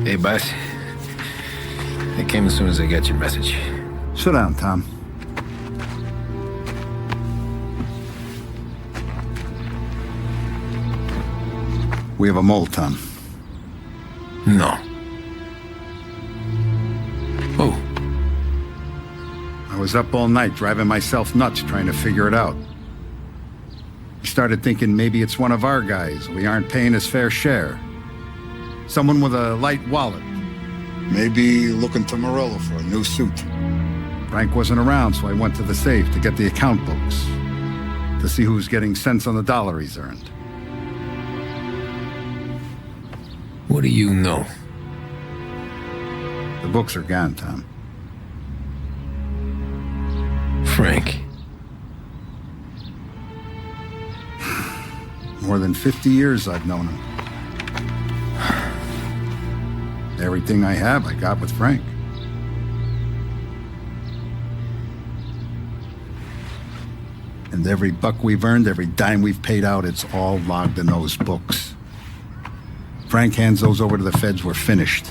Hey, boss. I came as soon as I got your message. Sit down, Tom. We have a mole, Tom. No. Oh. I was up all night driving myself nuts trying to figure it out. I started thinking maybe it's one of our guys. We aren't paying his fair share. Someone with a light wallet. Maybe looking to Morello for a new suit. Frank wasn't around, so I went to the safe to get the account books. To see who's getting cents on the dollar he's earned. What do you know? The books are gone, Tom. Frank. More than 50 years I've known him. Everything I have, I got with Frank. And every buck we've earned, every dime we've paid out, it's all logged in those books. Frank hands those over to the feds, we're finished.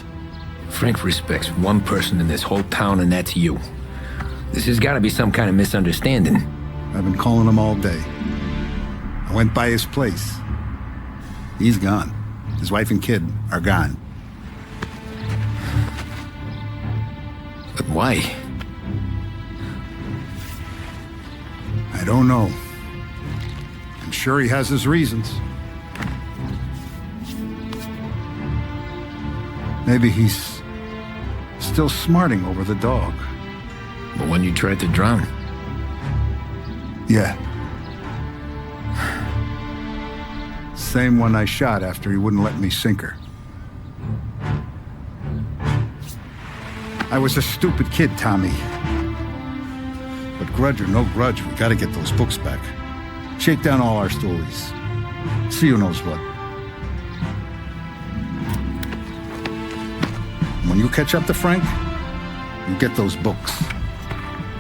Frank respects one person in this whole town, and that's you. This has got to be some kind of misunderstanding. I've been calling him all day. I went by his place. He's gone. His wife and kid are gone. But why? I don't know. I'm sure he has his reasons. Maybe he's still smarting over the dog. The one you tried to drown? Yeah. Same one I shot after he wouldn't let me sink her. I was a stupid kid, Tommy. But grudge or no grudge, we gotta get those books back. Shake down all our stories. See who knows what. When you catch up to Frank, you get those books.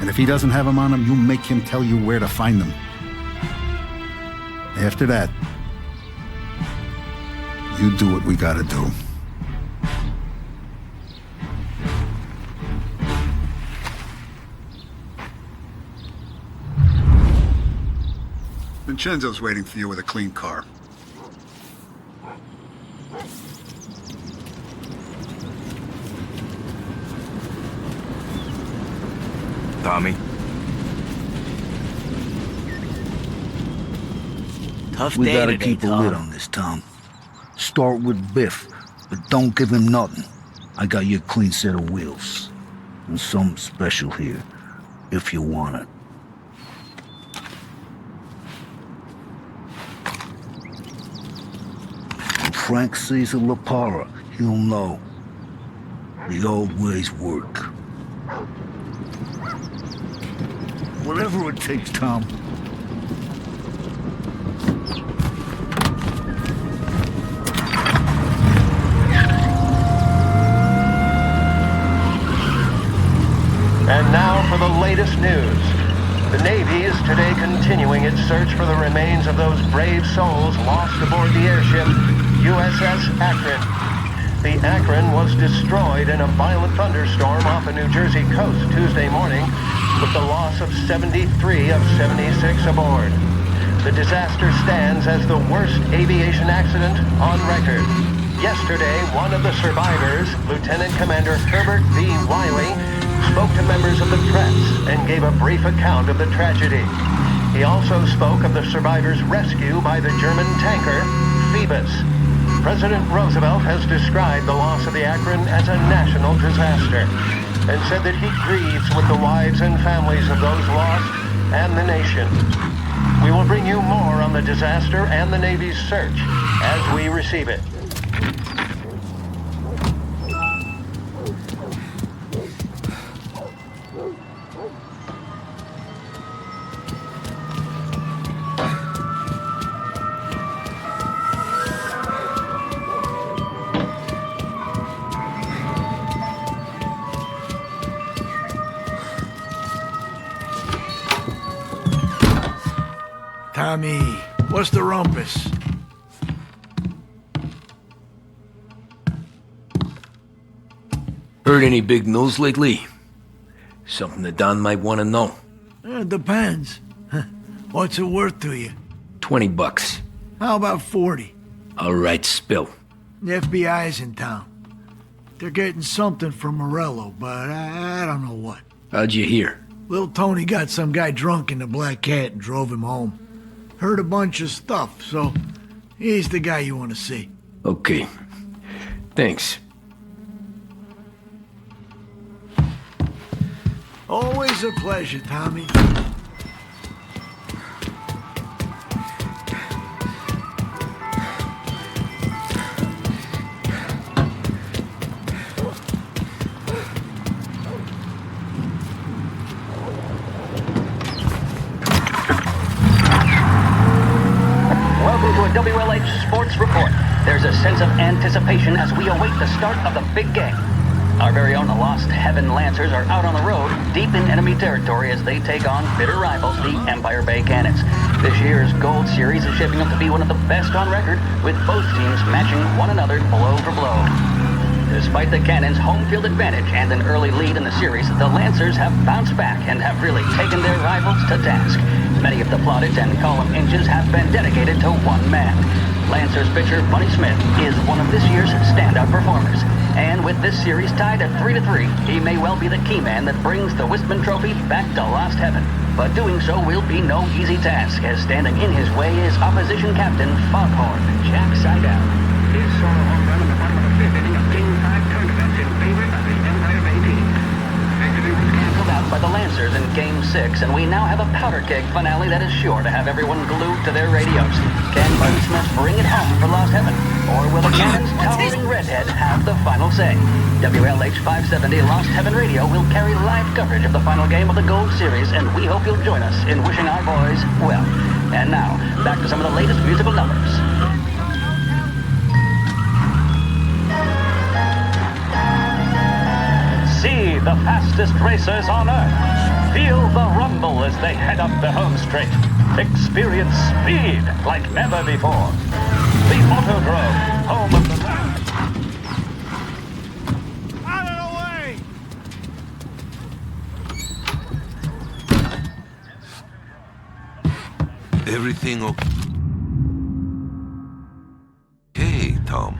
And if he doesn't have them on him, you make him tell you where to find them. After that, you do what we gotta do. Vincenzo's waiting for you with a clean car. Tommy? Tough We day gotta today, keep a lid Tom. on this, Tom. Start with Biff, but don't give him nothing. I got you a clean set of wheels. And something special here, if you want it. When Frank sees a La Parra, he'll know. The old ways work. Whatever it takes, Tom. And now for the latest news. The Navy is today continuing its search for the remains of those brave souls lost aboard the airship USS Akron. The Akron was destroyed in a violent thunderstorm off the New Jersey coast Tuesday morning, with the loss of 73 of 76 aboard. The disaster stands as the worst aviation accident on record. Yesterday, one of the survivors, Lieutenant Commander Herbert V. Wiley, spoke to members of the press and gave a brief account of the tragedy. He also spoke of the survivors' rescue by the German tanker Phoebus. President Roosevelt has described the loss of the Akron as a national disaster and said that he grieves with the wives and families of those lost and the nation. We will bring you more on the disaster and the Navy's search as we receive it. Tommy, what's the rumpus? Heard any big news lately? Something that Don might want to know. It depends. What's it worth to you? $20. How about 40? All right, spill. The FBI's in town. They're getting something from Morello, but I don't know what. How'd you hear? Little Tony got some guy drunk in the Black Cat and drove him home. Heard a bunch of stuff, so he's the guy you want to see. Okay. Thanks. Always a pleasure, Tommy. Welcome to a WLH Sports Report. There's a sense of anticipation as we await the start of the big game. Our very own Lost Heaven Lancers are out on the road, deep in enemy territory as they take on bitter rivals, the Empire Bay Cannons. This year's Gold Series is shaping up to be one of the best on record, with both teams matching one another blow for blow. Despite the Cannons' home field advantage and an early lead in the series, the Lancers have bounced back and have really taken their rivals to task. Many of the plaudits and column inches have been dedicated to one man. Lancers pitcher Bunny Smith is one of this year's standout performers. And with this series tied at 3-3, he may well be the key man that brings the Wistman Trophy back to Lost Heaven. But doing so will be no easy task, as standing in his way is opposition captain Foghorn Jack Seidel. His solo home run in the bottom of the fifth inning of Game 5 turned events in favor of the Empire Bay team. Victory was canceled out by the Lancers in Game 6, and we now have a powder keg finale that is sure to have everyone glued to their radios. Can Bunny Smith bring it home for Lost Heaven? Or will the Cannons' towering redhead have the final say? WLH 570 Lost Heaven Radio will carry live coverage of the final game of the Gold Series, and we hope you'll join us in wishing our boys well. And now, back to some of the latest musical numbers. See the fastest racers on Earth. Feel the rumble as they head up the home straight. Experience speed like never before. The Autodrome, home of the... Out of the way! Everything okay, Tom?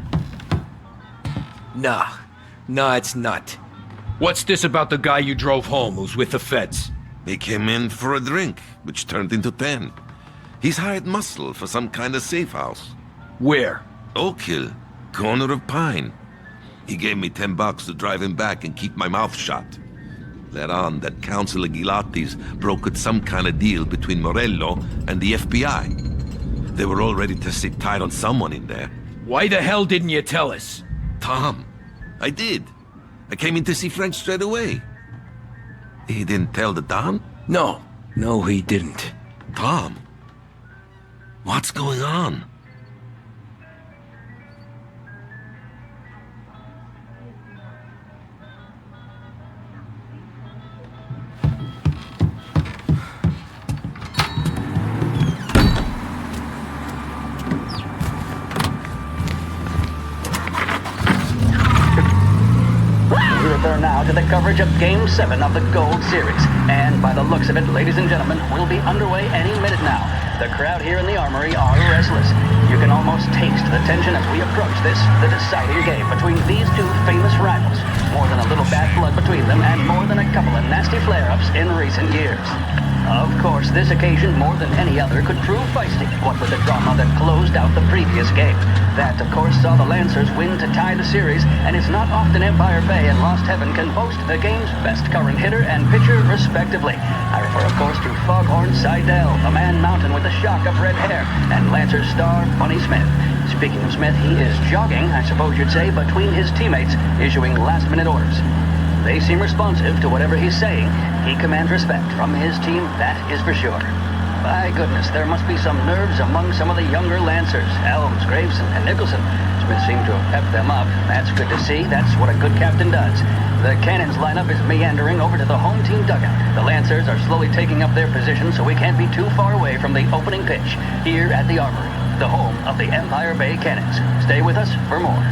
Nah, it's not. What's this about the guy you drove home who's with the feds? He came in for a drink, which turned into 10. He's hired muscle for some kind of safe house. Where? Oak Hill, corner of Pine. He gave me $10 to drive him back and keep my mouth shut. Let on that Councilor Gilatti's brokered some kind of deal between Morello and the FBI. They were all ready to sit tight on someone in there. Why the hell didn't you tell us? Tom, I did. I came in to see French straight away. He didn't tell the Don? No, he didn't. Tom, what's going on? Now to the coverage of Game 7 of the Gold Series. And by the looks of it, ladies and gentlemen, we'll be underway any minute now. The crowd here in the Armory are restless. You can almost taste the tension as we approach this, the deciding game between these two famous rivals. More than a little bad blood between them, and more than a couple of nasty flare-ups in recent years. Of course, this occasion, more than any other, could prove feisty, what with the drama that closed out the previous game. That, of course, saw the Lancers win to tie the series, and it's not often Empire Bay and Lost Heaven can boast the game's best current hitter and pitcher, respectively. I refer, of course, to Foghorn Seidel, the man mountain with the shock of red hair, and Lancers star Bunny Smith. Speaking of Smith, he is jogging, I suppose you'd say, between his teammates, issuing last-minute orders. They seem responsive to whatever he's saying. He commands respect from his team, that is for sure. By goodness, there must be some nerves among some of the younger Lancers, Elms, Graves, and Nicholson. Smith seemed to have pepped them up. That's good to see. That's what a good captain does. The Cannons lineup is meandering over to the home team dugout. The Lancers are slowly taking up their position, so we can't be too far away from the opening pitch here at the Armory, the home of the Empire Bay Cannons. Stay with us for more.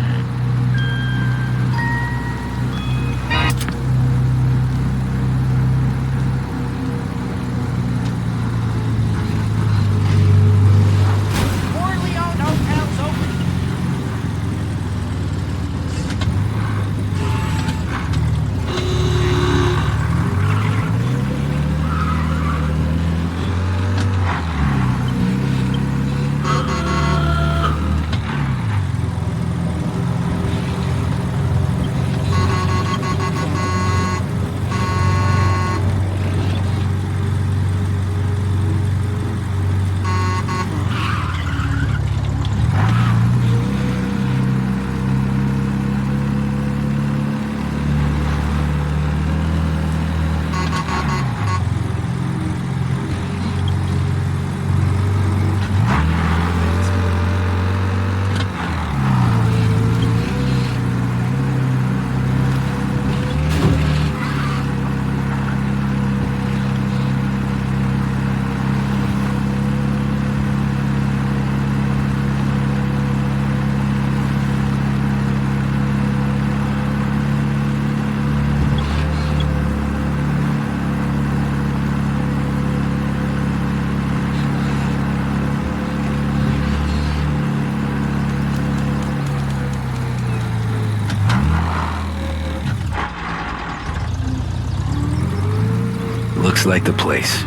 like the place.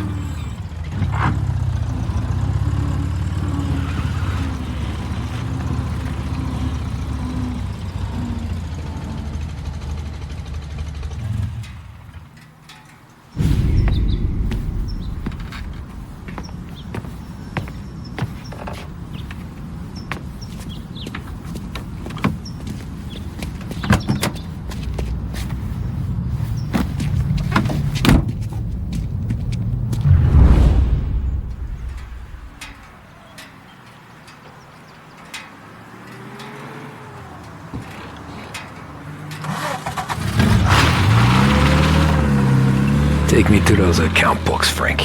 Take me to those account books, Frank.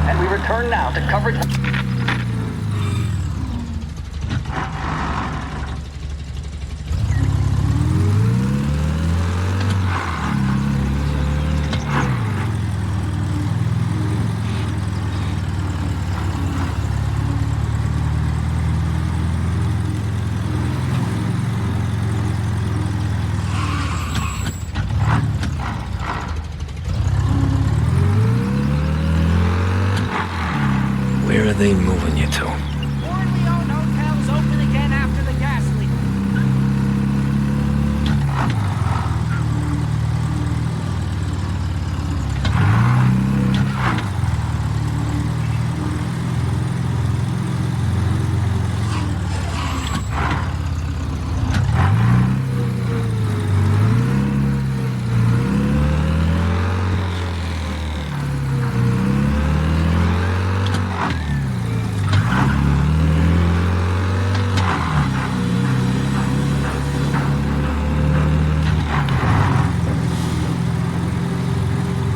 And we return now to coverage. Where are they moving you to? Corleone Hotel's open again after the gas leak.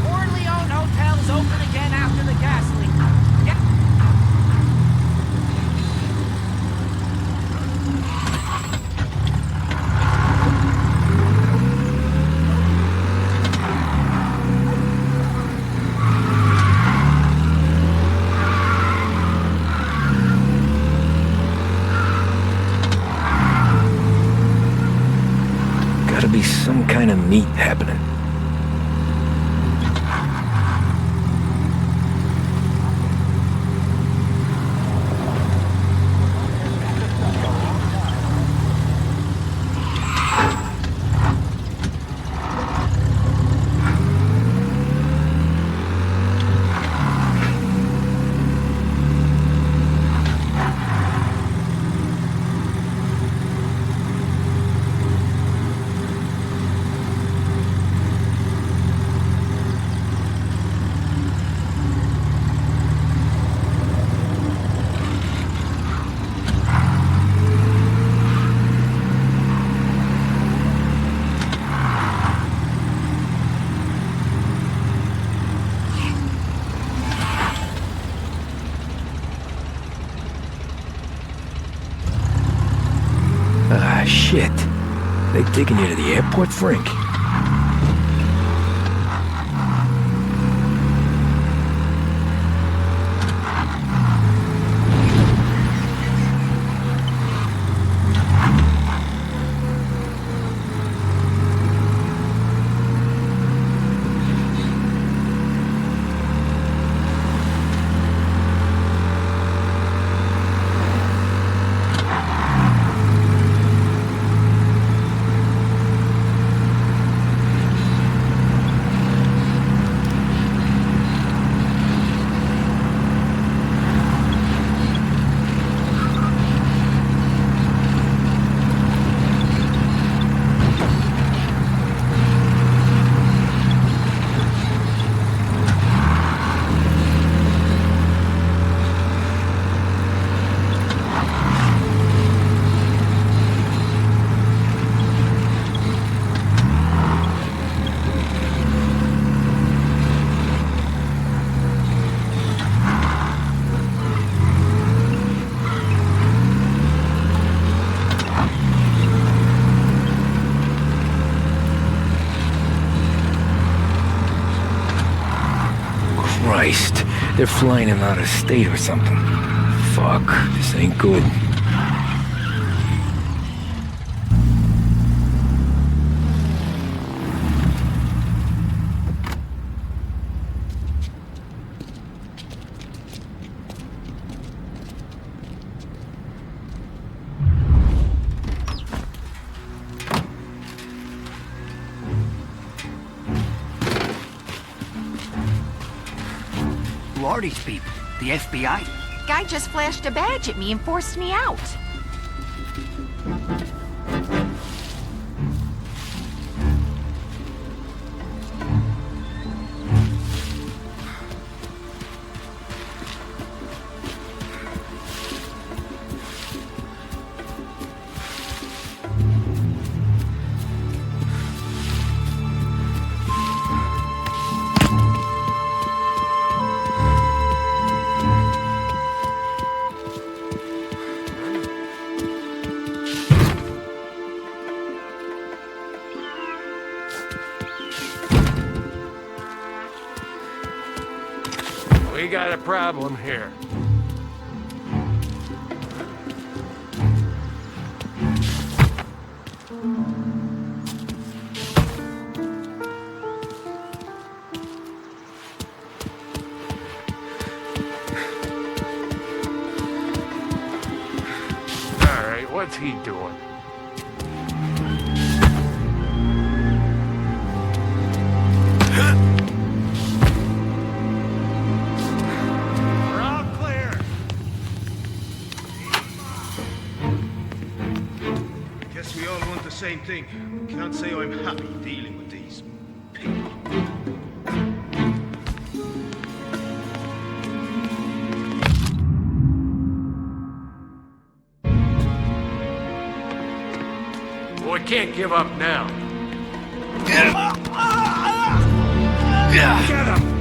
Corleone Hotel's open again after the gas leak. Yeah. Gotta be some kind of meet happening. Ah, shit. They taking you to the airport, Frank? Christ, they're flying him out of state or something. Fuck, this ain't good. Who are these people? The FBI? Guy just flashed a badge at me and forced me out. We got a problem here. All right, what's he doing? Same thing. Can't say I'm happy dealing with these people. We can't give up now. Get him! Got him!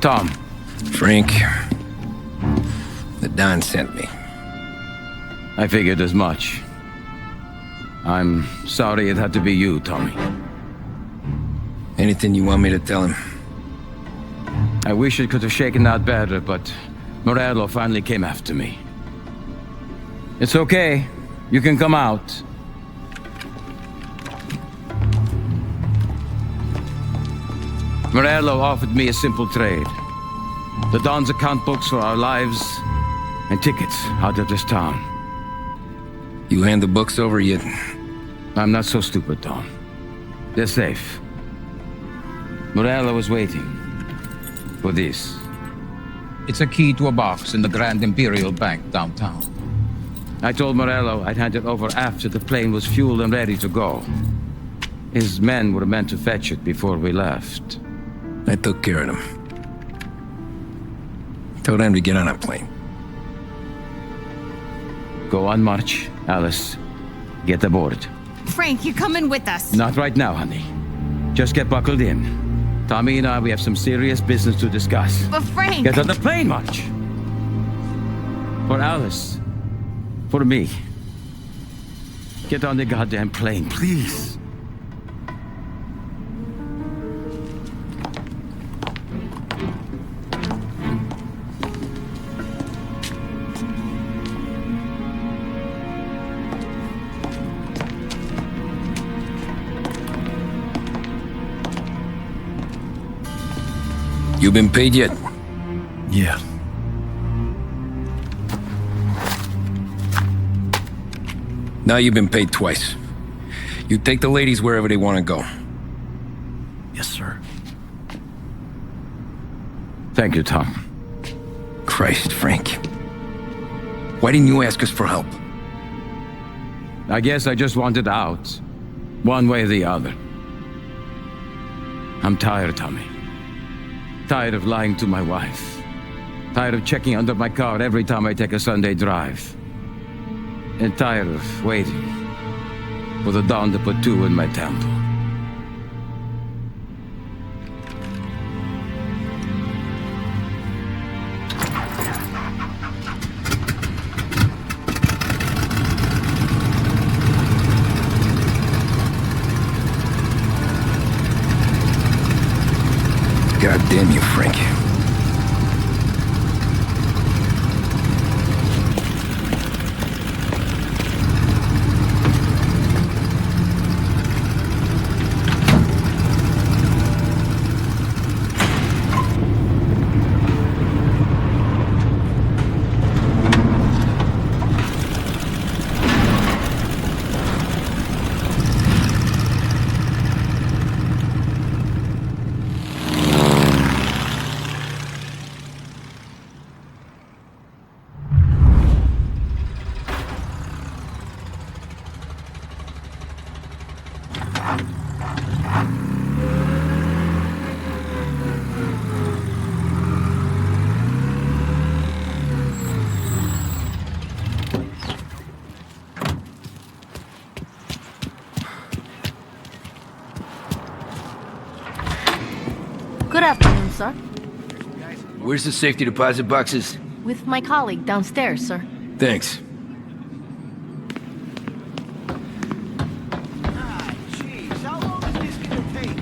Tom. Frank. The Don sent me. I figured as much. I'm sorry it had to be you, Tommy. Anything you want me to tell him? I wish it could have shaken out better, but Morello finally came after me. It's okay. You can come out. Morello offered me a simple trade. The Don's account books for our lives and tickets out of this town. You hand the books over yet? I'm not so stupid, Tom. They're safe. Morello was waiting for this. It's a key to a box in the Grand Imperial Bank downtown. I told Morello I'd hand it over after the plane was fueled and ready to go. His men were meant to fetch it before we left. I took care of them. Told them to get on a plane. Go on march, Alice. Get aboard. Frank, you're coming with us. Not right now, honey. Just get buckled in. Tommy and I, we have some serious business to discuss. But Frank... Get on the plane, March. For Alice. For me. Get on the goddamn plane, please. You been paid yet? Yeah. Now you've been paid twice. You take the ladies wherever they want to go. Yes, sir. Thank you, Tom. Christ, Frank. Why didn't you ask us for help? I guess I just wanted out. One way or the other. I'm tired, Tommy. Tired of lying to my wife. Tired of checking under my car every time I take a Sunday drive. And tired of waiting for the dawn to put two in my temple. God damn you, Frank. Good afternoon, sir. Where's the safety deposit boxes? With my colleague downstairs, sir. Thanks. Jeez, how long is this gonna take?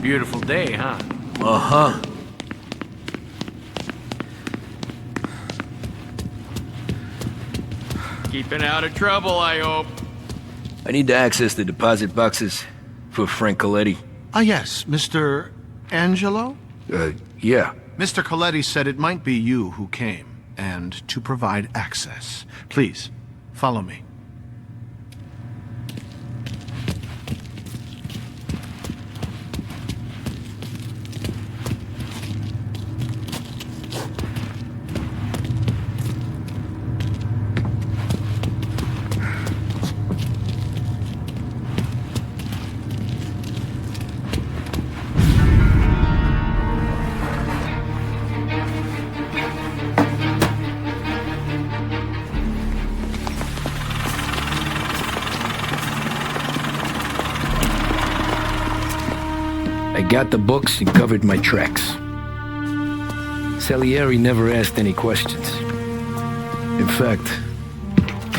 Beautiful day, huh? Uh-huh. Keeping out of trouble, I hope. I need to access the deposit boxes for Frank Coletti. Ah, yes, Mr. Angelo? Yeah. Mr. Coletti said it might be you who came, and to provide access. Please, follow me. I got the books and covered my tracks. Saliari never asked any questions. In fact,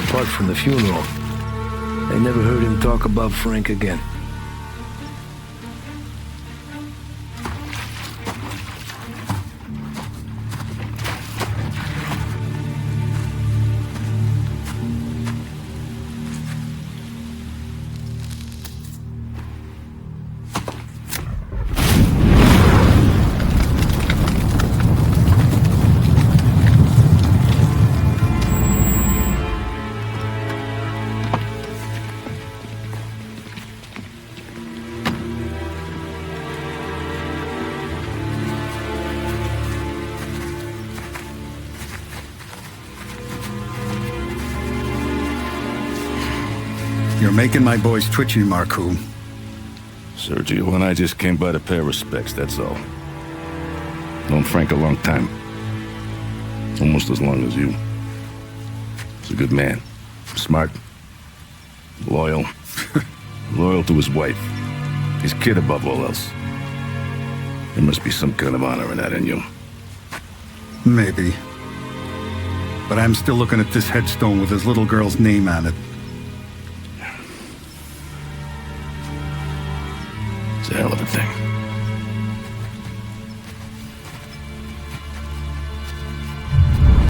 apart from the funeral, I never heard him talk about Frank again. You're making my boys twitchy, Marku. Sergio and I just came by to pay respects, that's all. Known Frank a long time. Almost as long as you. He's a good man. Smart. Loyal. Loyal to his wife. His kid above all else. There must be some kind of honor in that in you. Maybe. But I'm still looking at this headstone with his little girl's name on it.